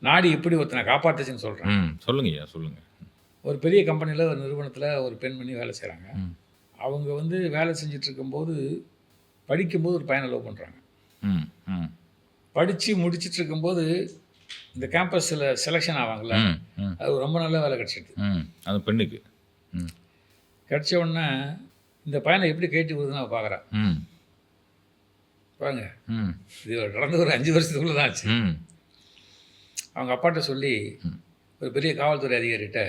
நாடி எப்படி ஒருத்தனை காப்பாற்றுச்சுன்னு சொல்கிறேன். சொல்லுங்கய்யா, சொல்லுங்க. ஒரு பெரிய கம்பெனியில் ஒரு நிறுவனத்தில் ஒரு பெண்மணி வேலை செய்கிறாங்க. அவங்க வந்து வேலை செஞ்சுட்டு இருக்கும்போது படிக்கும்போது ஒரு பையனை லவ் பண்ணுறாங்க. படித்து முடிச்சுட்டு இருக்கும்போது இந்த கேம்பஸில் செலெக்ஷன் ஆவாங்கள்ல, அது ரொம்ப நல்ல வேலை கிடச்சிடுது அந்த பெண்ணுக்கு. கிடச்ச உடனே இந்த பையனை எப்படி கேட்டு விடுதுன்னு அவள் பார்க்குறான். பாருங்க, இது நடந்து ஒரு 5 வருஷத்துக்குள்ளே தான் ஆச்சு. அவங்க அப்பாட்ட சொல்லி ஒரு பெரிய காவல்துறை அதிகாரிகிட்ட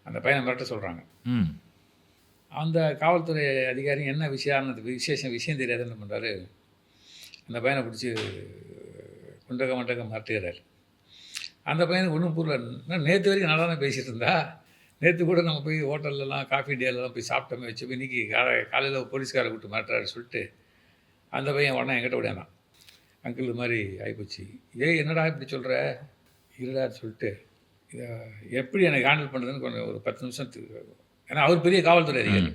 அந்த பையனை மிரட்ட சொல்கிறாங்க. அந்த காவல்துறை அதிகாரி என்ன விஷயம் தெரியாது என்ன பண்ணுறாரு, அந்த பையனை பிடிச்சி குண்டக மண்டகம் மாட்டுகிறார். அந்த பையனுக்கு ஒன்றும் புரியல. நேற்று வரைக்கும் நல்லா தான் பேசிகிட்டு இருந்தா, நேற்று கூட நம்ம போய் ஹோட்டல்லலாம் காஃபி டேலெலாம் போய் சாப்பிட்டோமே வச்சு இன்றைக்கி காலையில் போலீஸ்காரை கூப்பிட்டு மாட்டுறாரு சொல்லிட்டு அந்த பையன் உடனே என்கிட்ட விடையானான். அங்கிள் இது மாதிரி ஆகிப்போச்சு. என்னடா இப்படி சொல்கிற இருடான்னு சொல்லிட்டு இதை எப்படி எனக்கு ஹேண்டில் பண்ணுறதுன்னு கொஞ்சம் ஒரு 10 நிமிஷத்துக்கு. ஏன்னா அவர் பெரிய காவல்துறை அதிகாரி,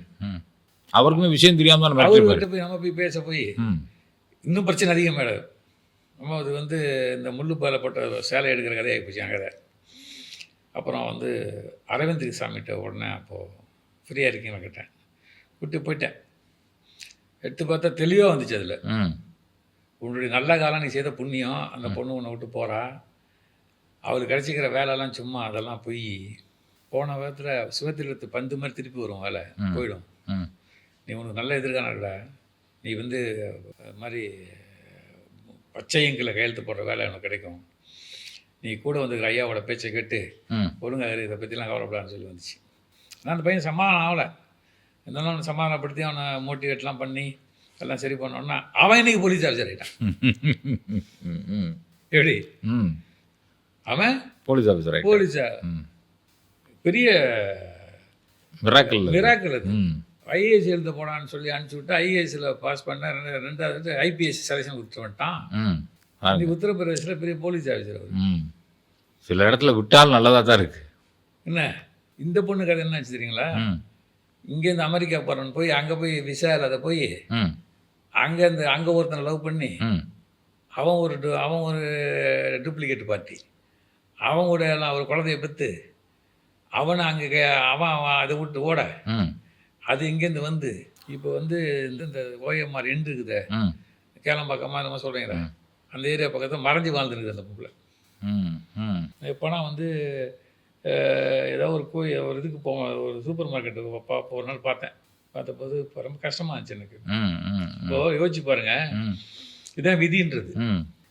அவருக்குமே விஷயம் தெரியாமல் அவர்கிட்ட போய் நம்ம போய் பேச போய் இன்னும் பிரச்சனை அதிகமாகிடும். நம்ம அது வந்து இந்த முள்ளு பாலப்பட்ட சேலை எடுக்கிற கதையாகி போச்சு என் கதை. அப்புறம் வந்து அரவிந்த் சாமிகிட்ட உடனே அப்போது ஃப்ரீயாக இருக்கீங்கன்னு கேட்டேன், விட்டு போயிட்டேன். எடுத்து பார்த்தா தெளிவாக வந்துச்சு. அதில் உன்னுடைய நல்ல காலம் நீ செய்த புண்ணியம், அந்த பொண்ணு உன்னை விட்டு போகிறா, அவளுக்கு கிடச்சிக்கிற வேலைலாம் சும்மா, அதெல்லாம் போய் போன விதத்தில் சுகத்திரத்து பந்து மாதிரி திருப்பி வரும், வேலை போயிடும். நீ உனக்கு நல்ல எதிர்காலம் இருக்கா, நீ வந்து மாதிரி பச்சையங்கில் கையெழுத்து போடுற வேலை உனக்கு கிடைக்கும், நீ கூட வந்து ஐயாவோட பேச்சை கேட்டு ஒழுங்காக இதை பற்றிலாம் கவலைப்படான்னு சொல்லி வந்துச்சு. ஆனால் அந்த பையன் சமாதானம் ஆகலை. இருந்தாலும் அவனை சமாதானப்படுத்தி அவனை மோட்டிவேட்லாம் பண்ணி எல்லாம் சரி பண்ணோன்னா அவன் இன்னைக்கு போலீஸ் ஆஃபீஸர் ஆகிட்டான். எப்படி அவன் போலீஸ் ஆஃபீஸர், பெரிய மிராக்கிள் அது. ஐஏஎஸ் எழுத போனான்னு சொல்லி அனுப்பிச்சி விட்டு ஐஏஎஸ்சில் பாஸ் பண்ண 2வது ஐபிஎஸ் செலெக்ஷன் கொடுத்துட்டு வந்துட்டான். இன்னைக்கு உத்தரப்பிரதேசில் பெரிய போலீஸ் ஆஃபீஸர் அவர். சில இடத்துல விட்டாலும் நல்லதாக தான் இருக்குது. என்ன இந்த பொண்ணு கதை என்ன ஆச்சு தெரியுங்களா, இங்கேருந்து அமெரிக்கா போகிறவன் போய் அங்கே போய் விசா இல்லாத போய் அங்கே ஒருத்தனை லவ் பண்ணி அவன் ஒரு டூப்ளிகேட் பார்ட்டி, அவன் கூட எல்லாம் ஒரு குழந்தைய பெற்று அவனை அங்கே அவன் அதை விட்டு ஓட, அது இங்கேருந்து வந்து இப்போ வந்து இந்த ஓஎம்ஆர் எண்டு இருக்குது கேளம்பாக்கமாக நம்ம சொல்கிறீங்களா, அந்த ஏரியா பக்கத்தில் மறைஞ்சி வாழ்ந்துருக்குது அந்த பொம்பளை. எப்போனா வந்து ஏதோ ஒரு இதுக்கு ஒரு சூப்பர் மார்க்கெட்டுக்கு ஒரு நாள் பார்த்தபோது இப்போ ரொம்ப கஷ்டமாக இருந்துச்சு எனக்கு. இப்போ யோசிச்சு பாருங்கள், இதுதான் விதின்றது.